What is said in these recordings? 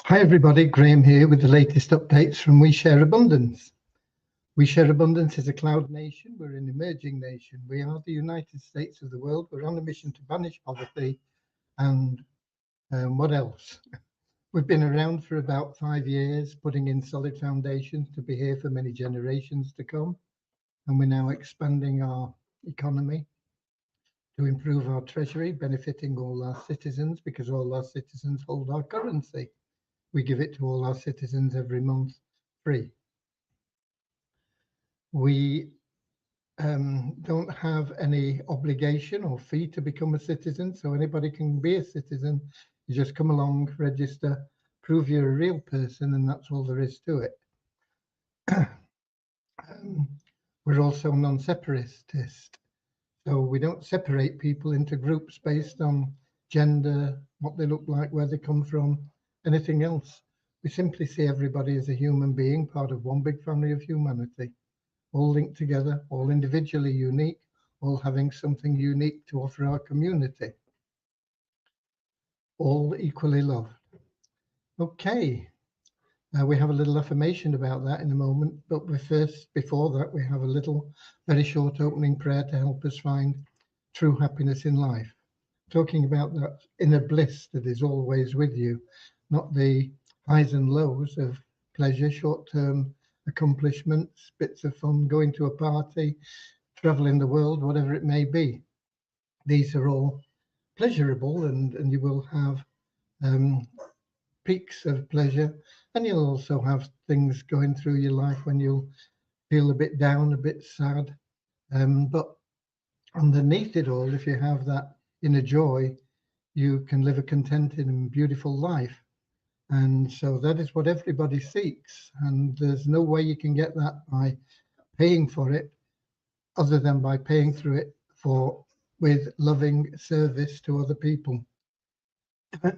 Hi everybody, Graham here with the latest updates from We Share Abundance. We Share Abundance is a cloud nation. We're an emerging nation. We are the United States of the world. We're on a mission to banish poverty and what else? We've been around for about 5 years, putting in solid foundations to be here for many generations to come. And we're now expanding our economy to improve our treasury, benefiting all our citizens because all our citizens hold our currency. We give it to all our citizens every month free. We don't have any obligation or fee to become a citizen, so anybody can be a citizen. You just come along, register, prove you're a real person, and that's all there is to it. We're also non-separatist, so we don't separate people into groups based on gender, what they look like, where they come from, anything else. We simply see everybody as a human being, part of one big family of humanity, all linked together, all individually unique, all having something unique to offer our community, all equally loved. Okay, we have a little affirmation about that in a moment, but before that, we have a little, very short opening prayer to help us find true happiness in life. Talking about that inner bliss that is always with you, not the highs and lows of pleasure, short-term accomplishments, bits of fun, going to a party, traveling the world, whatever it may be. These are all pleasurable, and you will have peaks of pleasure, and you'll also have things going through your life when you'll feel a bit down, a bit sad. But underneath it all, if you have that inner joy, you can live a contented and beautiful life. And so that is what everybody seeks. And there's no way you can get that by paying for it, other than by paying through it with loving service to other people.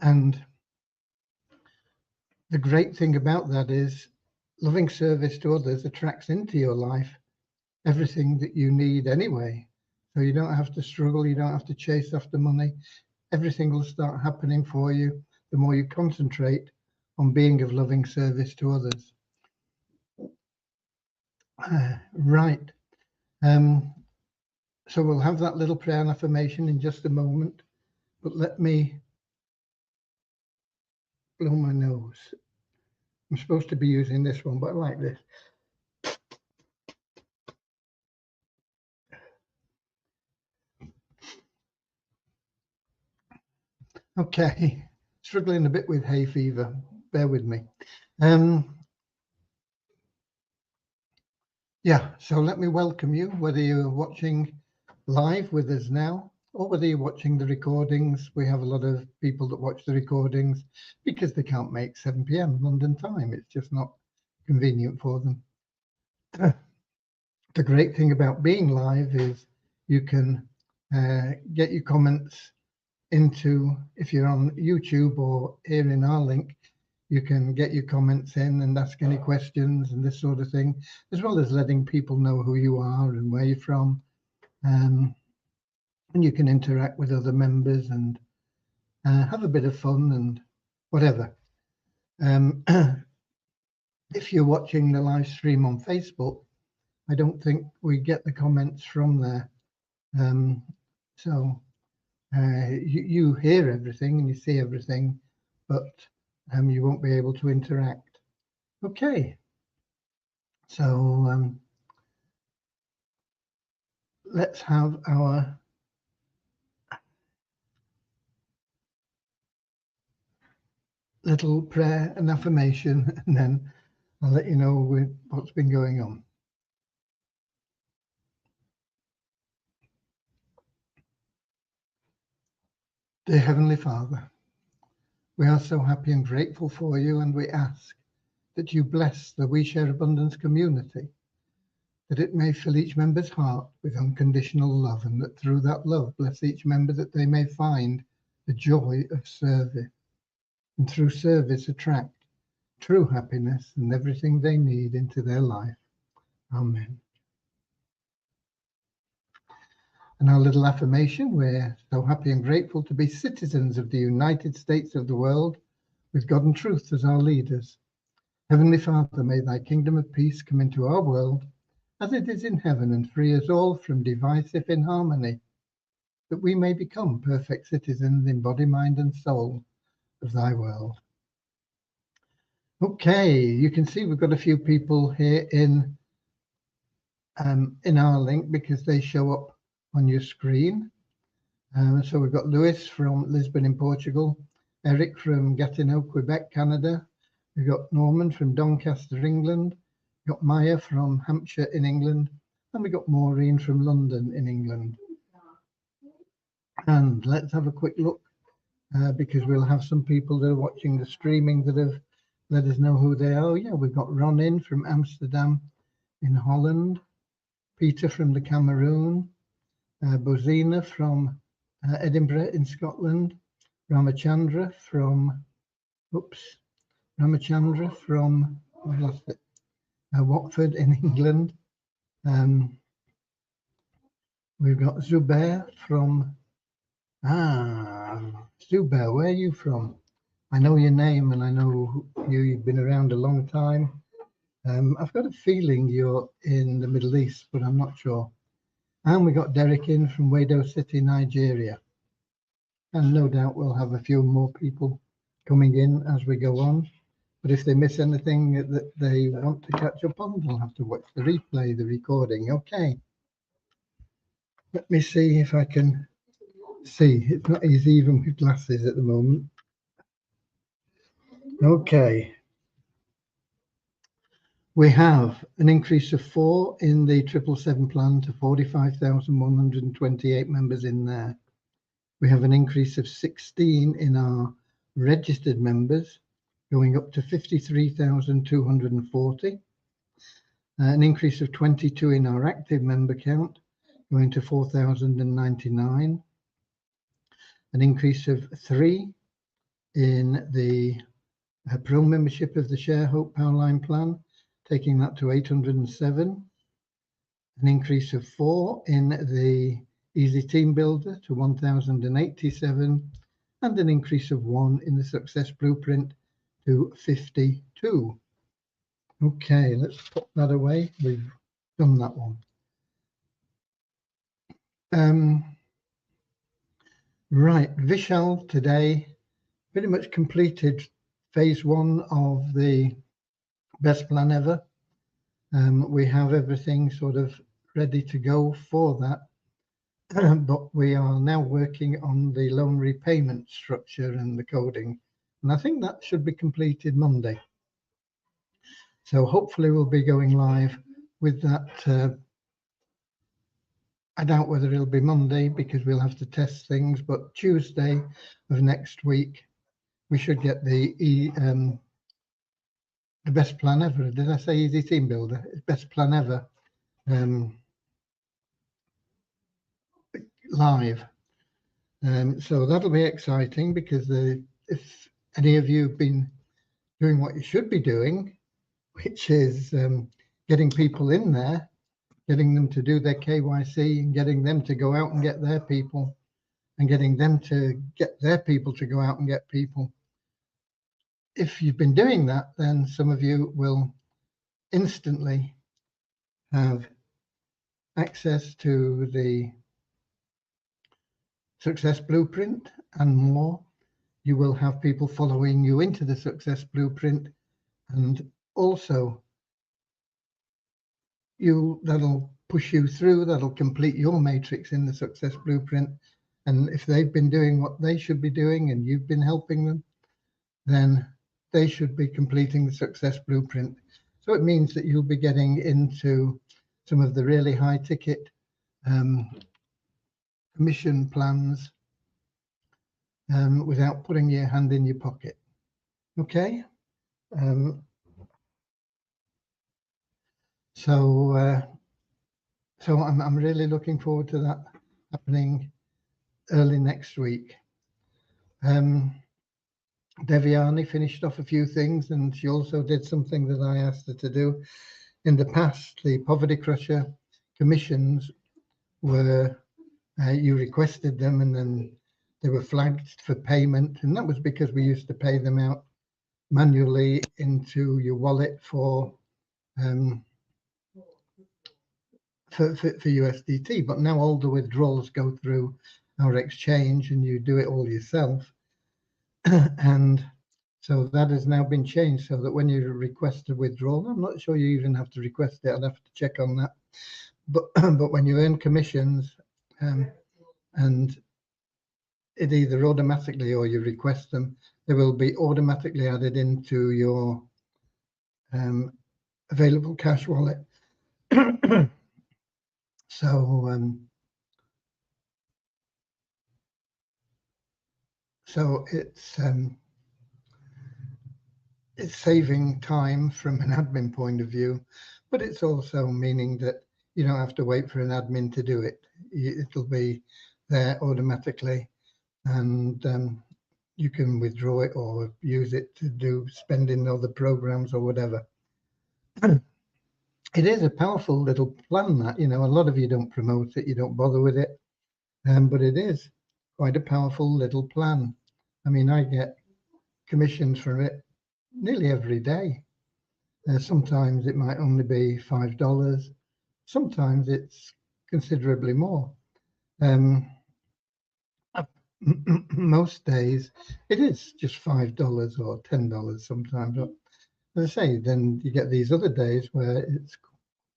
And the great thing about that is loving service to others attracts into your life everything that you need anyway. So you don't have to struggle, you don't have to chase after money. Everything will start happening for you the more you concentrate on being of loving service to others. Right. So we'll have that little prayer and affirmation in just a moment, but let me blow my nose. I'm supposed to be using this one, but I like this. Okay, struggling a bit with hay fever. Bear with me. Yeah, so let me welcome you, whether you're watching live with us now or whether you're watching the recordings. We have a lot of people that watch the recordings because they can't make 7 p.m. London time. It's just not convenient for them. The great thing about being live is you can get your comments into, if you're on YouTube or here in our link, you can get your comments in and ask any questions and this sort of thing, as well as letting people know who you are and where you're from. And you can interact with other members and have a bit of fun and whatever. If you're watching the live stream on Facebook, I don't think we get the comments from there. You hear everything and you see everything, but you won't be able to interact. Okay, so let's have our little prayer and affirmation, and then I'll let you know what's been going on. Dear Heavenly Father, we are so happy and grateful for you, and we ask that you bless the We Share Abundance community, that it may fill each member's heart with unconditional love, and that through that love bless each member, that they may find the joy of service, and through service attract true happiness and everything they need into their life. Amen. And our little affirmation: we're so happy and grateful to be citizens of the United States of the world. with God and truth as our leaders. Heavenly Father, may thy kingdom of peace come into our world as it is in heaven, and free us all from divisive inharmony, that we may become perfect citizens in body, mind, and soul of thy world. Okay, you can see we've got a few people here in our link because they show up on your screen. So we've got Lewis from Lisbon in Portugal, Eric from Gatineau, Quebec, Canada. We've got Norman from Doncaster, England. We've got Maya from Hampshire in England. And we've got Maureen from London in England. And let's have a quick look because we'll have some people that are watching the streaming that have let us know who they are. Yeah, we've got Ronin from Amsterdam in Holland, Peter from the Cameroon, Bozina from Edinburgh in Scotland, Ramachandra from I lost it, Watford in England. We've got Zubair from Zubair, where are you from? I know your name and I know you've been around a long time. I've got a feeling you're in the Middle East, but I'm not sure. And we got Derek in from Wado City, Nigeria. And no doubt we'll have a few more people coming in as we go on. But if they miss anything that they want to catch up on, they'll have to watch the replay, the recording. Okay. Let me see if I can see. It's not easy even with glasses at the moment. Okay. We have an increase of 4 in the 777 plan to 45,128 members in there. We have an increase of 16 in our registered members, going up to 53,240. An increase of 22 in our active member count, going to 4,099. An increase of 3 in the pro membership of the Share Hope Powerline plan, taking that to 807. An increase of 4 in the Easy Team Builder to 1,087, and an increase of 1 in the Success Blueprint to 52. Okay, let's put that away. We've done that one. Right, Vishal today pretty much completed phase 1 of the best plan ever. We have everything sort of ready to go for that, but we are now working on the loan repayment structure and the coding, and I think that should be completed Monday. So hopefully we'll be going live with that. I doubt whether it'll be Monday because we'll have to test things, but Tuesday of next week we should get the best plan ever. Did I say Easy Team Builder? Best plan ever live. So that'll be exciting because if any of you have been doing what you should be doing, which is getting people in there, getting them to do their KYC and getting them to go out and get their people and getting them to get their people to go out and get people. If you've been doing that, then some of you will instantly have access to the Success Blueprint and more. You will have people following you into the Success Blueprint, and also that'll push you through, that'll complete your matrix in the Success Blueprint. And if they've been doing what they should be doing and you've been helping them, then they should be completing the Success Blueprint. So it means that you'll be getting into some of the really high ticket commission plans without putting your hand in your pocket. Okay. So I'm really looking forward to that happening early next week. Devyani finished off a few things, and she also did something that I asked her to do. In the past, the Poverty Crusher commissions were, you requested them and then they were flagged for payment, and that was because we used to pay them out manually into your wallet for USDT, but now all the withdrawals go through our exchange and you do it all yourself. And so that has now been changed so that when you request a withdrawal, I'm not sure you even have to request it, I'd have to check on that. But when you earn commissions and it either automatically or you request them, they will be automatically added into your available cash wallet. So it's saving time from an admin point of view, but it's also meaning that you don't have to wait for an admin to do it. It'll be there automatically, and you can withdraw it or use it to do spending other programs or whatever. It is a powerful little plan that, a lot of you don't promote it, you don't bother with it, but it is quite a powerful little plan. I mean, I get commissions from it nearly every day. Sometimes it might only be $5. Sometimes it's considerably more. Most days it is just $5 or $10 sometimes. But as I say, then you get these other days where it's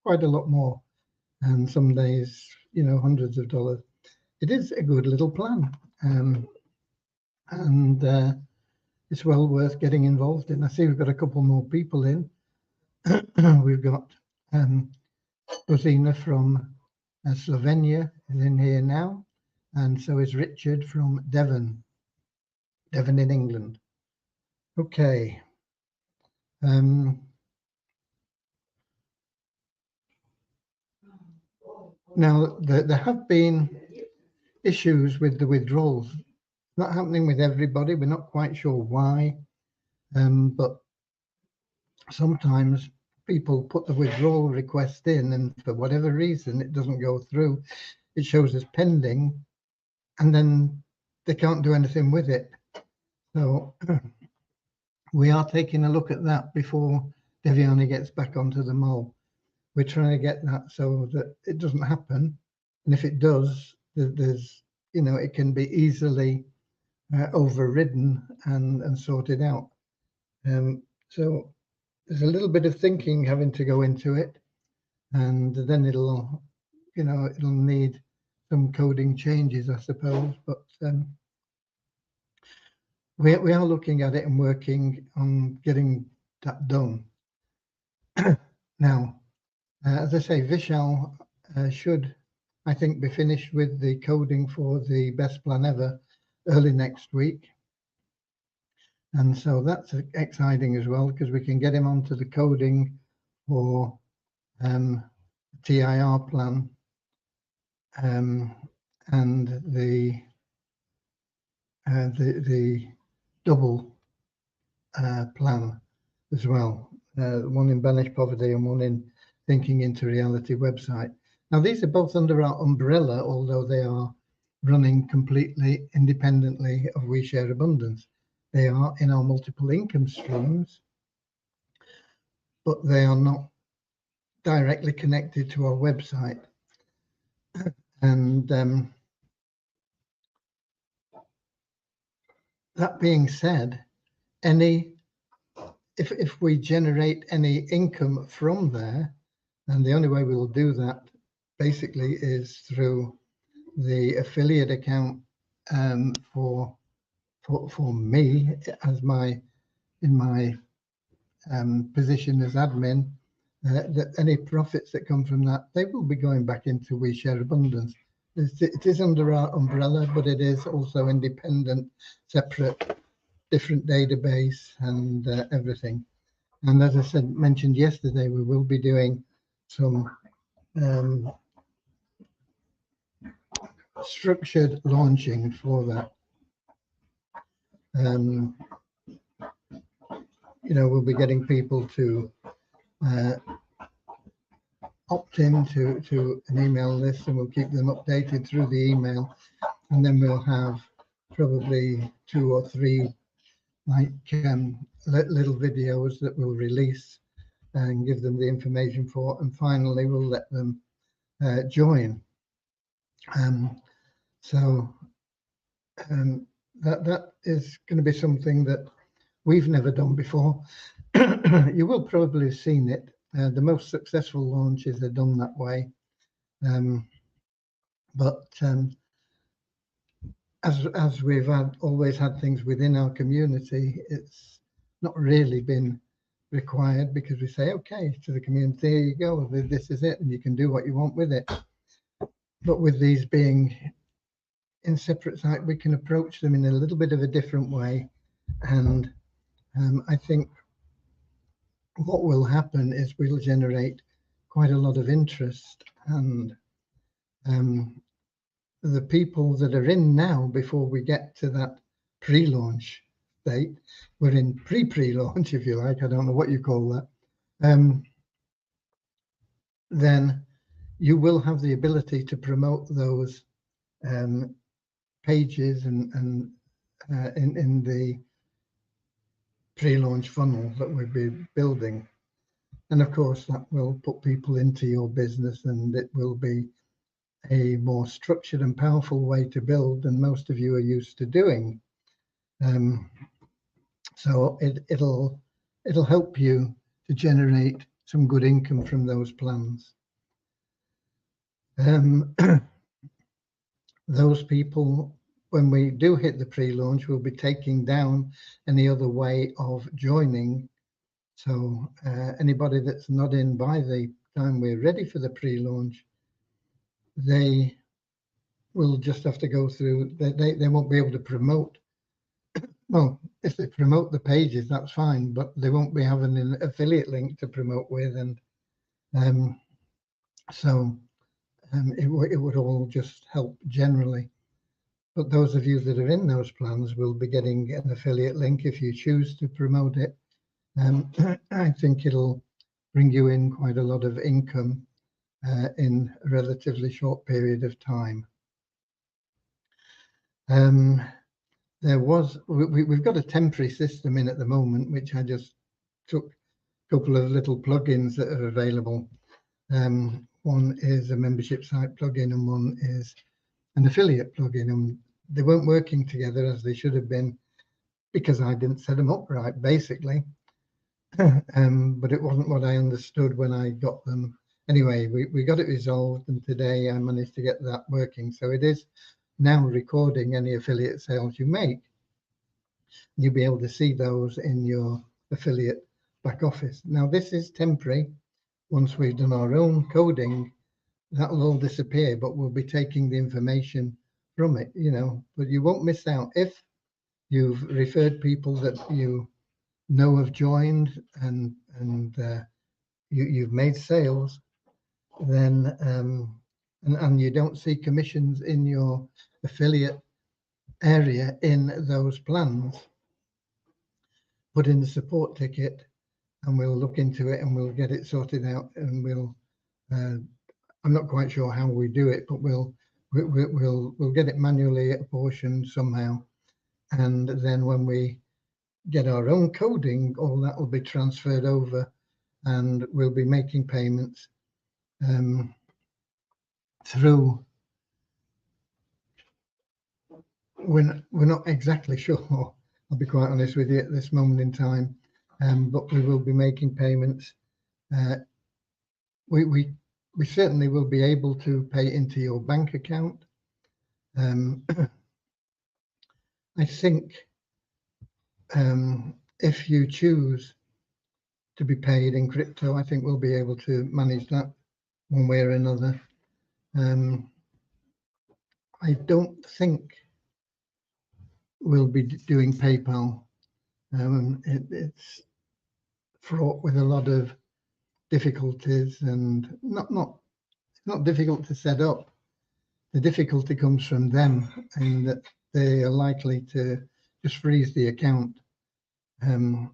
quite a lot more, and some days, hundreds of dollars. It is a good little plan, and it's well worth getting involved in. I see we've got a couple more people in. We've got Rosina from Slovenia is in here now, and so is Richard from Devon in England. Okay. Now, there have been issues with the withdrawals. Not happening with everybody. We're not quite sure why, but sometimes people put the withdrawal request in, and for whatever reason, it doesn't go through. It shows as pending, and then they can't do anything with it. So we are taking a look at that before Devyani gets back onto the mole. We're trying to get that so that it doesn't happen. And if it does, there's, it can be easily overridden and sorted out. So there's a little bit of thinking having to go into it, and then it'll need some coding changes, I suppose. But we are looking at it and working on getting that done. Now, as I say, Vishal should, I think, be finished with the coding for the best plan ever early next week. And so that's exciting as well, because we can get him onto the coding for TIR plan and the double plan as well. One in Banish Poverty and one in Thinking into Reality website. Now, these are both under our umbrella, although they are running completely independently of We Share Abundance. They are in our multiple income streams, but they are not directly connected to our website. And that being said, if we generate any income from there, and the only way we will do that basically is through the affiliate account for me as in my position as admin, that any profits that come from that, they will be going back into We Share Abundance. It is under our umbrella, but it is also independent, separate, different database and everything. And as I mentioned yesterday, we will be doing some structured launching for that. We'll be getting people to opt in to an email list, and we'll keep them updated through the email. And then we'll have probably 2 or 3 little videos that we'll release and give them the information for, and finally we'll let them join. So that is going to be something that we've never done before. You will probably have seen it. The most successful launches are done that way. But as we've always had things within our community, it's not really been required, because we say, okay, to the community, there you go, this is it, and you can do what you want with it. But with these being in separate sites, we can approach them in a little bit of a different way. And I think what will happen is we'll generate quite a lot of interest, and the people that are in now, before we get to that pre-launch state, we're in pre-launch, if you like, I don't know what you call that, then you will have the ability to promote those pages and in the pre-launch funnel that we'll be building. And of course, that will put people into your business, and it will be a more structured and powerful way to build than most of you are used to doing. So it'll help you to generate some good income from those plans. Those people, when we do hit the pre-launch, will be taking down any other way of joining. So anybody that's not in by the time we're ready for the pre-launch, they will just have to go through, they won't be able to promote. Well, if they promote the pages, that's fine, but they won't be having an affiliate link to promote with. And it would all just help generally. But those of you that are in those plans will be getting an affiliate link if you choose to promote it. I think it'll bring you in quite a lot of income in a relatively short period of time. We've got a temporary system in at the moment, which I just took a couple of little plugins that are available. One is a membership site plugin, and one is an affiliate plugin, and they weren't working together as they should have been because I didn't set them up right, basically. But it wasn't what I understood when I got them. Anyway, we got it resolved, and today I managed to get that working. So it is now recording any affiliate sales you make. You'll be able to see those in your affiliate back office. Now, this is temporary. Once we've done our own coding, that will all disappear, but we'll be taking the information from it, but you won't miss out. If you've referred people that you know have joined and you've made sales, then and you don't see commissions in your affiliate area in those plans, put in the support ticket and we'll look into it and we'll get it sorted out, and we'll I'm not quite sure how we do it, but we'll get it manually apportioned somehow, and then when we get our own coding, all that will be transferred over, and we'll be making payments through. We're not exactly sure, I'll be quite honest with you at this moment in time, but we will be making payments. We certainly will be able to pay into your bank account. I think if you choose to be paid in crypto, I think we'll be able to manage that one way or another. I don't think we'll be doing PayPal. It's fraught with a lot of difficulties, and not difficult to set up. The difficulty comes from them, and that they are likely to just freeze the account, and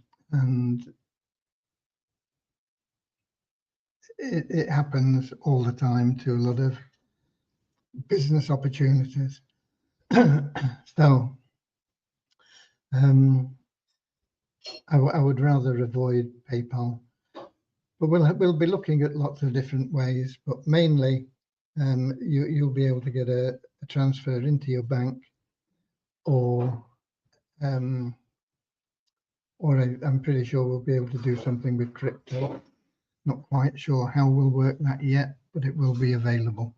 it happens all the time to a lot of business opportunities. So I would rather avoid PayPal. But we'll be looking at lots of different ways, but mainly you'll be able to get a transfer into your bank, or I'm pretty sure we'll be able to do something with crypto. Not quite sure how we'll work that yet, but it will be available.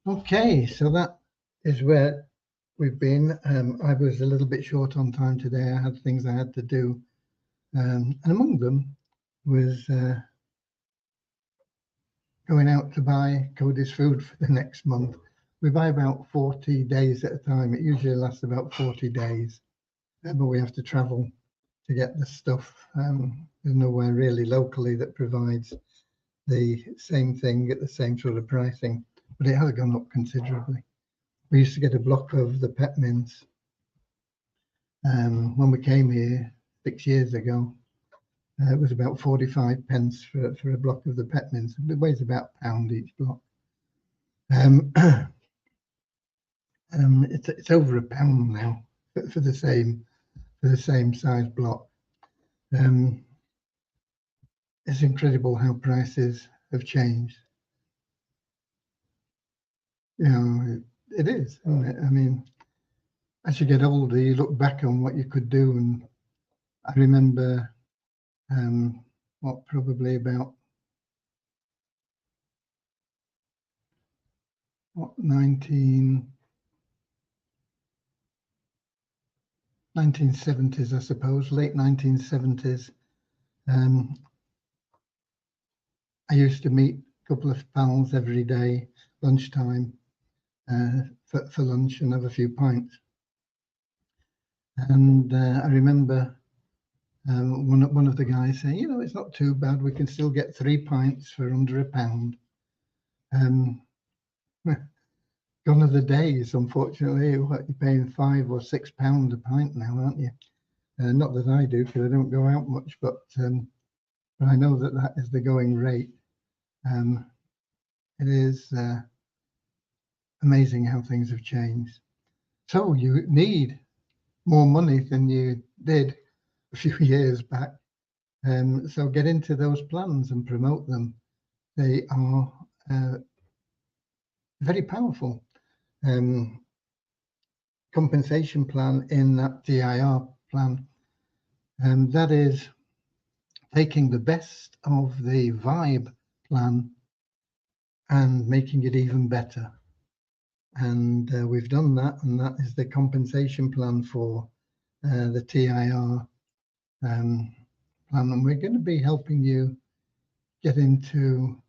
Okay, so that is where we've been. I was a little bit short on time today. I had things I had to do, and among them was going out to buy Cody's food for the next month. We buy about 40 days at a time. It usually lasts about 40 days, but we have to travel to get the stuff. There's nowhere really locally that provides the same thing at the same sort of pricing, but it has gone up considerably. We used to get a block of the peppermints when we came here 6 years ago. It was about 45 pence for a block of the peppermints. It weighs about £1 each block. It's over £1 now for the same size block. It's incredible how prices have changed. You know, it is, isn't it? I mean, as you get older, you look back on what you could do, and I remember probably about 1970s, I suppose, late 1970s. I used to meet a couple of pals every day, lunchtime, for lunch and have a few pints. And I remember one of the guys saying, you know, it's not too bad. We can still get 3 pints for under £1. Gone are the days, unfortunately. What, you're paying £5 or £6 a pint now, aren't you? Not that I do, because I don't go out much, but I know that is the going rate. It is amazing how things have changed. So you need more money than you did a few years back. So get into those plans and promote them. They are very powerful. Compensation plan in that DIR plan, that is taking the best of the Vibe plan and making it even better. And we've done that, and that is the compensation plan for the TIR plan. And we're going to be helping you get into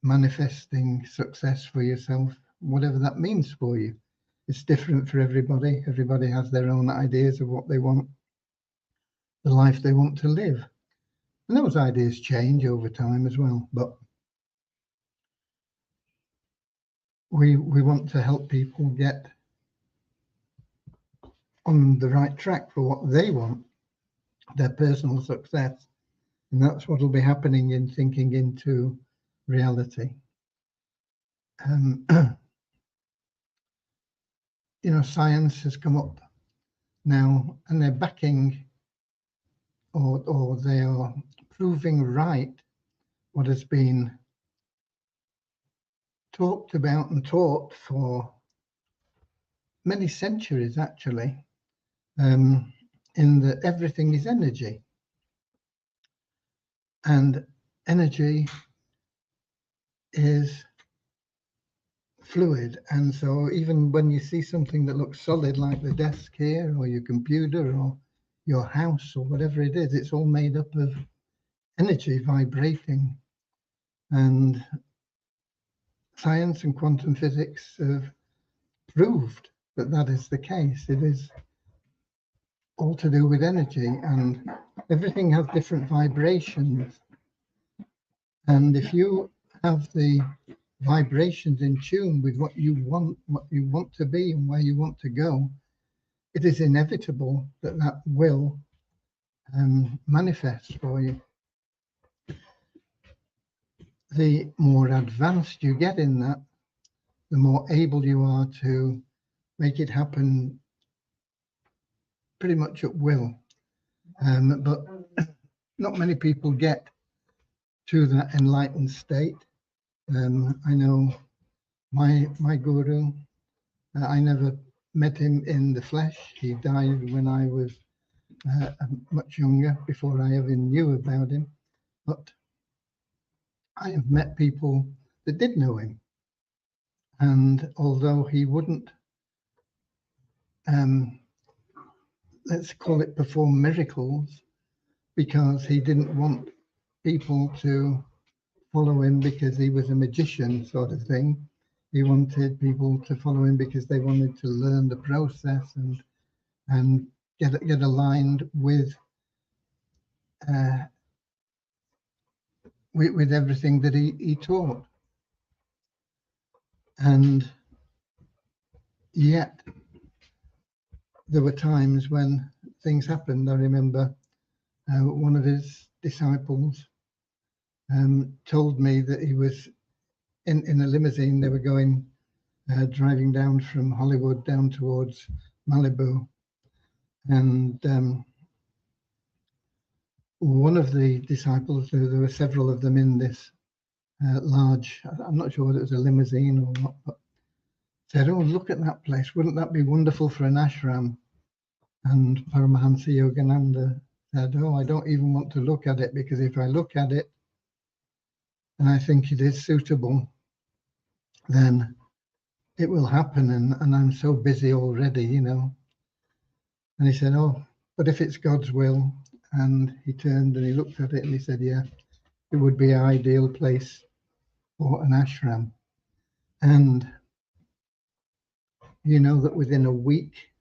manifesting success for yourself, whatever that means for you. It's different for everybody. Everybody has their own ideas of what they want, the life they want to live. And those ideas change over time as well. But we want to help people get on the right track for what they want, their personal success. And that's what will be happening in Thinking Into Reality. You know, science has come up now, and they're backing or they are proving right what has been talked about and taught for many centuries, actually, in that everything is energy. And energy is fluid. And so even when you see something that looks solid, like the desk here, or your computer, or your house, or whatever it is, it's all made up of energy vibrating. And science and quantum physics have proved that that is the case. It is all to do with energy, and everything has different vibrations. And if you have the vibrations in tune with what you want to be and where you want to go, it is inevitable that that will manifest for you. The more advanced you get in that, the more able you are to make it happen pretty much at will. But not many people get to that enlightened state. I know my guru, I never met him in the flesh. He died when I was much younger, before I even knew about him. But I have met people that did know him. And although he wouldn't, let's call it, perform miracles, because he didn't want people to follow him because he was a magician, sort of thing. He wanted people to follow him because they wanted to learn the process and get aligned with everything that he taught. And yet there were times when things happened. I remember one of his disciples told me that he was in a limousine. They were going driving down from Hollywood down towards Malibu, and one of the disciples, there were several of them in this large, I'm not sure whether it was a limousine or not, but said, "Oh, look at that place. Wouldn't that be wonderful for an ashram?" And Paramahansa Yogananda said, "Oh, I don't even want to look at it, because if I look at it and I think it is suitable, then it will happen, and I'm so busy already, you know." And he said, "Oh, but if it's God's will," and he turned and he looked at it and he said, "Yeah, it would be an ideal place for an ashram." And you know that within a week,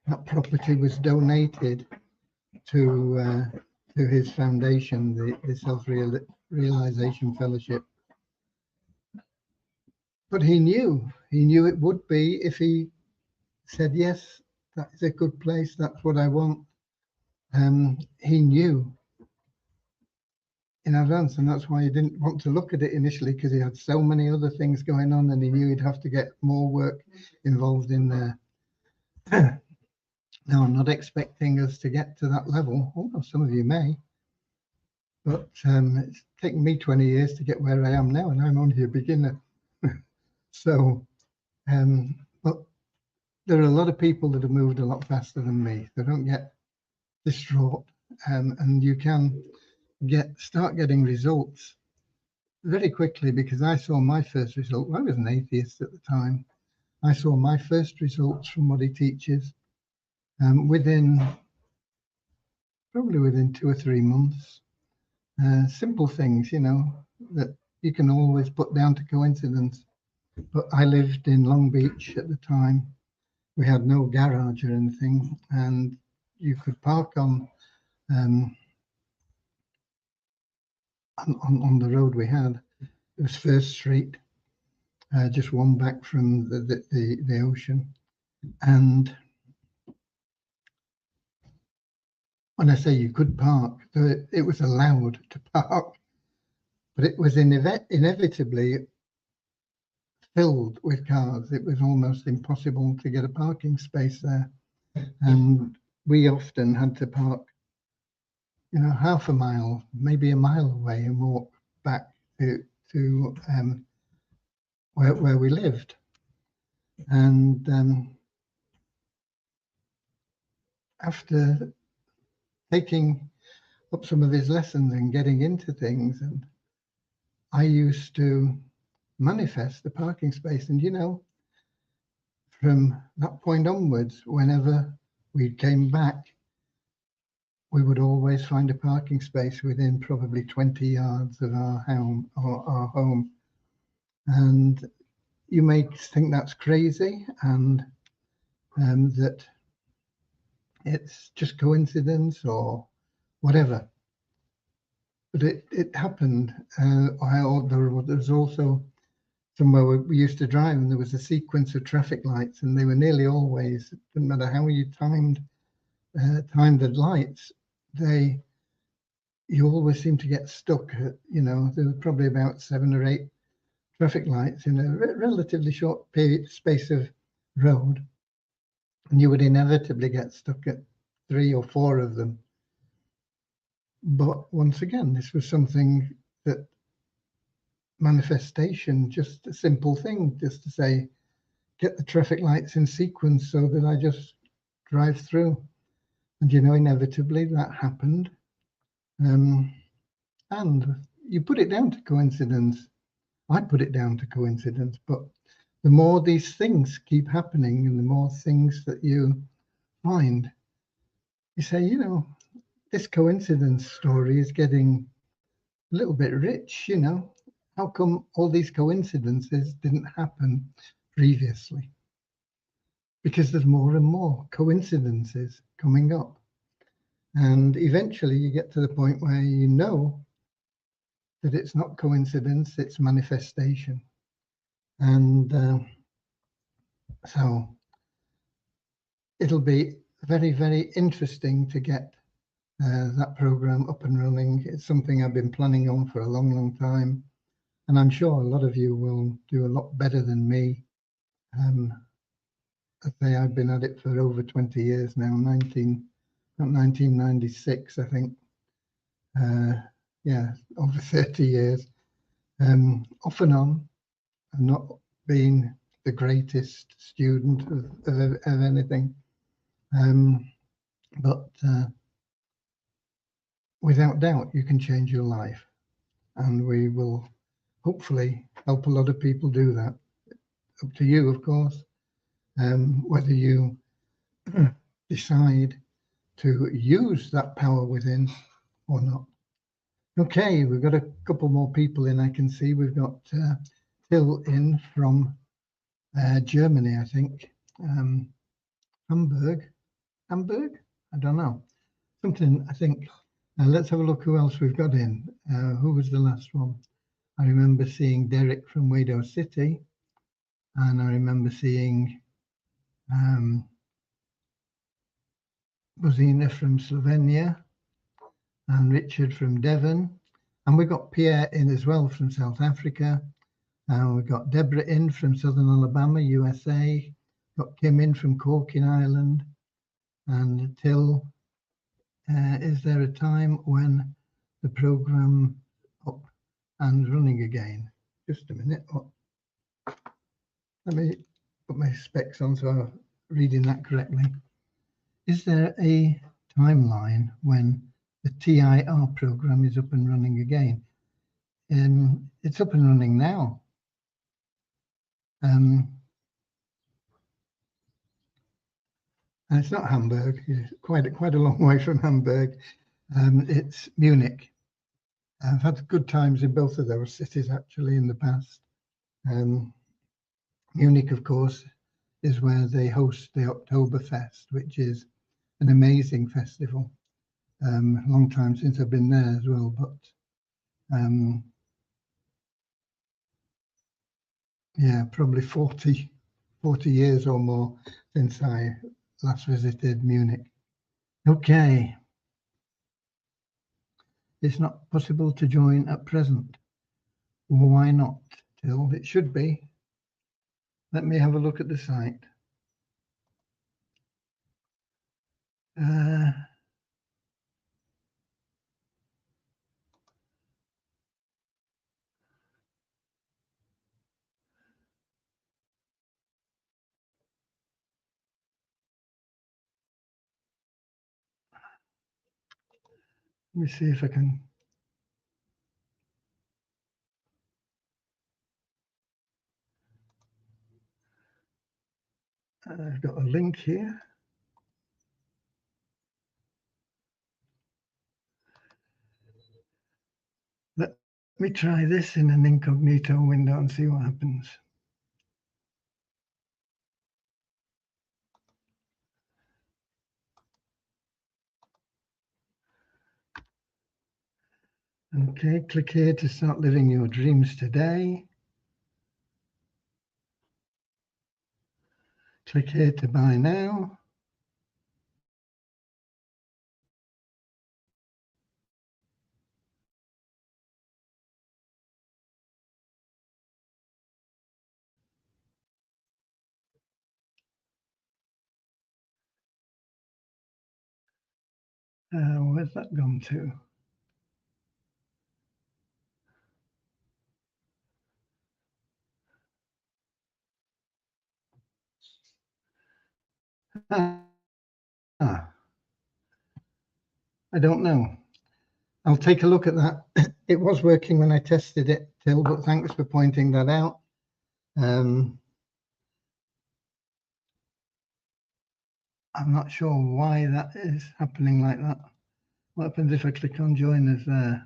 that property was donated to his foundation, the Self-Realization Fellowship. But he knew it would be, if he said, "Yes, that is a good place, that's what I want." He knew in advance, and that's why he didn't want to look at it initially, because he had so many other things going on, and he knew he'd have to get more work involved in there. Now, I'm not expecting us to get to that level, although some of you may, but it's taken me 20 years to get where I am now, and I'm only a beginner. So, but there are a lot of people that have moved a lot faster than me. They don't get distraught, and you can start getting results very quickly, because I saw my first result. I was an atheist at the time. I saw my first results from what he teaches probably within 2 or 3 months. Simple things, you know, that you can always put down to coincidence. But I lived in Long Beach at the time. We had no garage or anything, and you could park on the road we had. It was First Street, just one back from the ocean. And when I say you could park, it was allowed to park, but it was inevitably filled with cars. It was almost impossible to get a parking space there. And we often had to park, you know, half a mile, maybe a mile away, and walk back to where we lived. And after taking up some of his lessons and getting into things, and I used to manifest the parking space. And you know, from that point onwards, whenever we came back, we would always find a parking space within probably 20 yards of our home. And you may think that's crazy, and that it's just coincidence or whatever. But it happened. There was also somewhere where we used to drive, and there was a sequence of traffic lights, and they were nearly always, it didn't matter how you timed the lights, you always seem to get stuck. You know, there were probably about 7 or 8 traffic lights in a relatively short space of road. and you would inevitably get stuck at 3 or 4 of them. But once again, this was something that manifestation, just a simple thing, just to say, get the traffic lights in sequence so that I just drive through. And, you know, inevitably that happened. And you put it down to coincidence. I put it down to coincidence, but the more these things keep happening and the more things that you find, you say, you know, this coincidence story is getting a little bit rich, you know. How come all these coincidences didn't happen previously? Because there's more and more coincidences coming up. And eventually you get to the point where you know that it's not coincidence, it's manifestation. And so it'll be very, very interesting to get that program up and running. It's something I've been planning on for a long, long time. And I'm sure a lot of you will do a lot better than me. I say I've been at it for over 20 years now, 1996, I think. Yeah, over 30 years. Off and on, I've not been the greatest student of anything. But without doubt, you can change your life. And we will hopefully help a lot of people do that. Up to you, of course, whether you decide to use that power within or not. Okay, we've got a couple more people in. I can see we've got Till in from Germany, I think. Hamburg? I don't know. Something, I think. Let's have a look who else we've got in. Who was the last one? I remember seeing Derek from Wado City, and I remember seeing Bozina from Slovenia, and Richard from Devon. And we got Pierre in as well from South Africa. And we've got Deborah in from Southern Alabama, USA. Got Kim in from Cork in Ireland. And Till, is there a time when the program up and running again? Just a minute. Let me put my specs on so I'm reading that correctly. Is there a timeline when the TIR program is up and running again? It's up and running now. And it's not Hamburg. It's quite a long way from Hamburg. It's Munich. I've had good times in both of those cities actually in the past. Munich, of course, is where they host the Oktoberfest, which is an amazing festival. Long time since I've been there as well, but yeah, probably 40 years or more since I last visited Munich. Okay. It's not possible to join at present. Why not, Till? It should be. Let me have a look at the site. Let me see if I can. I've got a link here. Let me try this in an incognito window and see what happens. Okay, click here to start living your dreams today. Click here to buy now. Where's that gone to? I don't know. I'll take a look at that. It was working when I tested it, Till, but thanks for pointing that out. I'm not sure why that is happening like that. What happens if I click on join us there?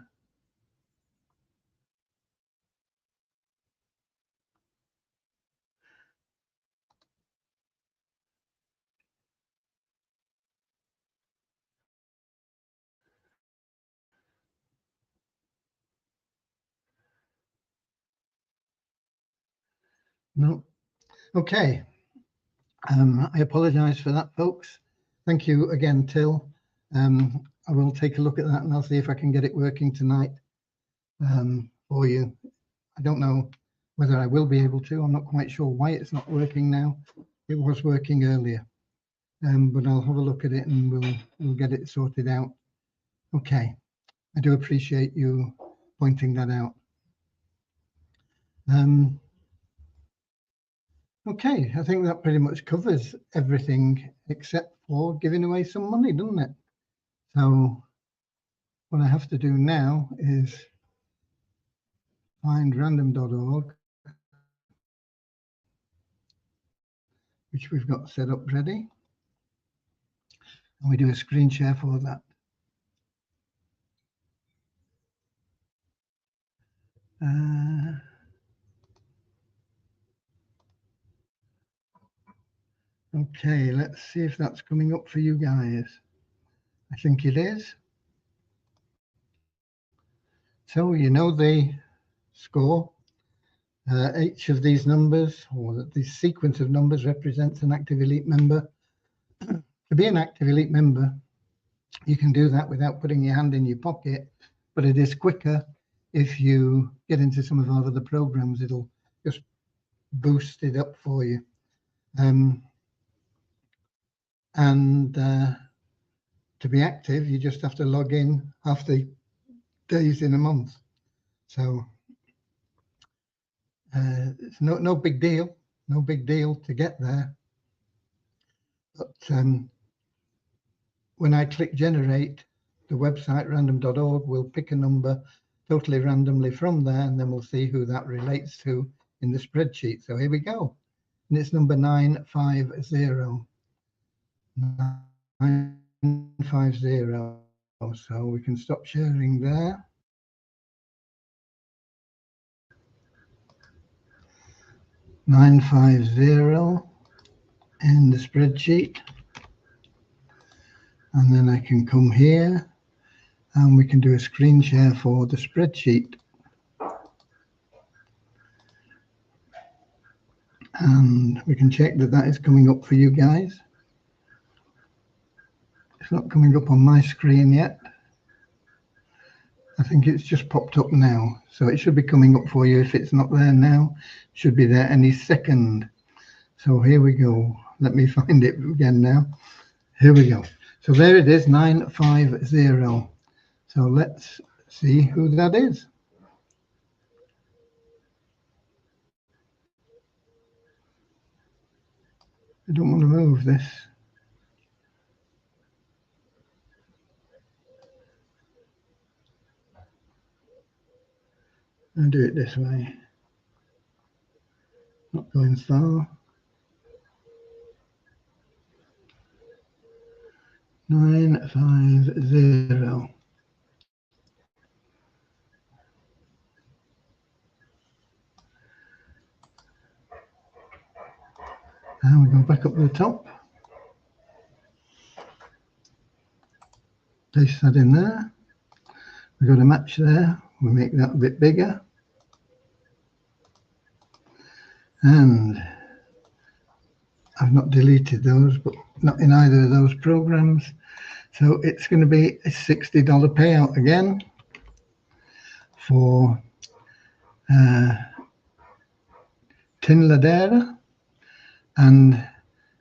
No. Okay. I apologize for that, folks. Thank you again, Till. I will take a look at that and I'll see if I can get it working tonight for you. I don't know whether I will be able to. I'm not quite sure why it's not working now. It was working earlier, but I'll have a look at it and we'll get it sorted out. Okay, I do appreciate you pointing that out. Okay, I think that pretty much covers everything except for giving away some money, doesn't it? So what I have to do now is find random.org, which we've got set up ready. And we do a screen share for that. Okay, let's see if that's coming up for you guys. I think it is. So you know the score. Each of these numbers, or the sequence of numbers, represents an Active Elite member. To be an Active Elite member, you can do that without putting your hand in your pocket, but it is quicker if you get into some of our other programs. It'll just boost it up for you. To be active, you just have to log in half the days in a month. So it's no big deal, no big deal to get there. But when I click generate, the website random.org will pick a number totally randomly from there, and then we'll see who that relates to in the spreadsheet. So here we go. And it's number 950. 950. So we can stop sharing there. $950 in the spreadsheet, and then I can come here and we can do a screen share for the spreadsheet, and we can check that that is coming up for you guys. It's not coming up on my screen yet. I think it's just popped up now, so it should be coming up for you. If it's not there now, it should be there any second. So here we go. Let me find it again now. Here we go. So there it is, 950. So let's see who that is. I don't want to move this. I'll do it this way. Not going far. 950. And we go back up to the top. Place that in there. We've got a match there. We'll make that a bit bigger. And I've not deleted those, but not in either of those programs. So it's going to be a $60 payout again for Tin Ladera, and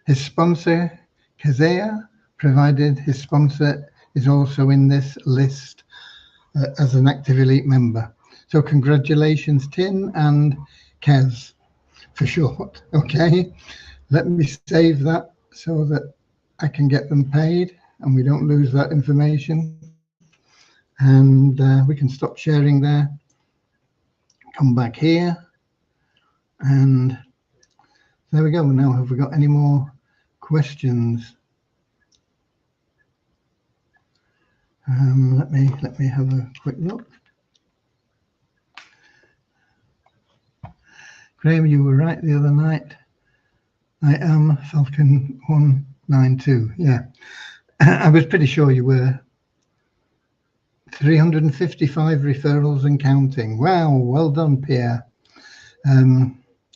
his sponsor Kazea provided his sponsor is also in this list as an Active Elite member. So congratulations, Tin and Kez for short. Okay, let me save that so that I can get them paid and we don't lose that information. And we can stop sharing there. Come back here. And there we go. Now, have we got any more questions? Let me have a quick look. Graham, you were right the other night. I am Falcon 192. Yeah, I was pretty sure you were. 355 referrals and counting. Wow, well done, Pierre.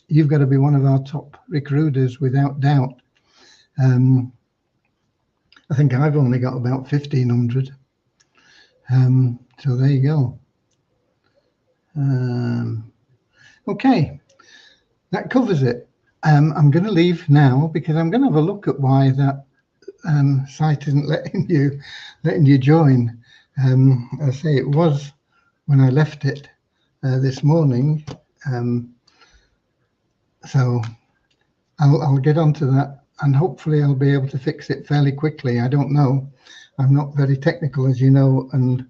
You've got to be one of our top recruiters without doubt. I think I've only got about 1,500. So there you go. Okay, that covers it. I'm going to leave now because I'm going to have a look at why that site isn't letting you join. I say it was when I left it this morning. So I'll get onto that and hopefully I'll be able to fix it fairly quickly. I don't know. I'm not very technical, as you know, and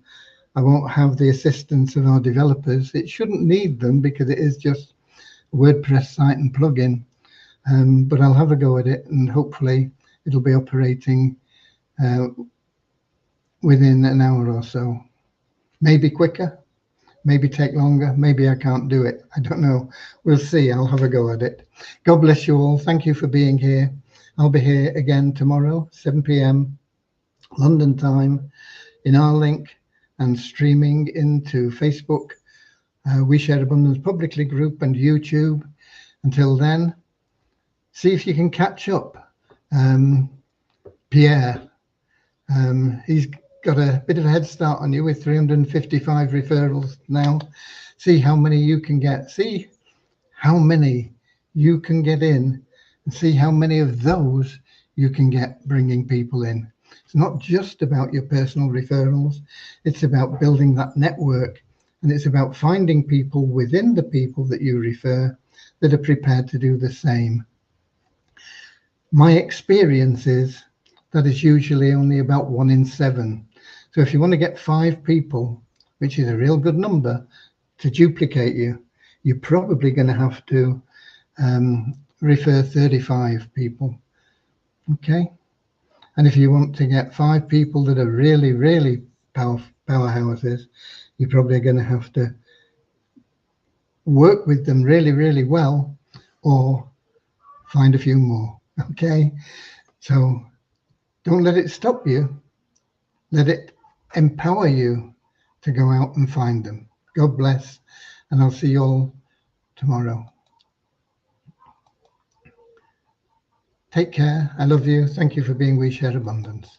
I won't have the assistance of our developers. It shouldn't need them because it is just a WordPress site and plugin. But I'll have a go at it and hopefully it'll be operating within an hour or so. Maybe quicker, maybe take longer, maybe I can't do it. I don't know. We'll see. I'll have a go at it. God bless you all. Thank you for being here. I'll be here again tomorrow, 7 p.m. London time, in our link and streaming into Facebook, We Share Abundance Publicly group and YouTube. Until then, see if you can catch up. Pierre, he's got a bit of a head start on you with 355 referrals now. See how many you can get. See how many you can get in and see how many of those you can get bringing people in. It's not just about your personal referrals. It's about building that network, and it's about finding people within the people that you refer that are prepared to do the same. My experience is that is usually only about 1 in 7. So if you want to get 5 people, which is a real good number, to duplicate you, you're probably going to have to refer 35 people. Okay. And if you want to get 5 people that are really, really powerhouses, you're probably going to have to work with them really, really well, or find a few more. Okay. So don't let it stop you. Let it empower you to go out and find them. God bless, and I'll see you all tomorrow. Take care. I love you. Thank you for being We Share Abundance.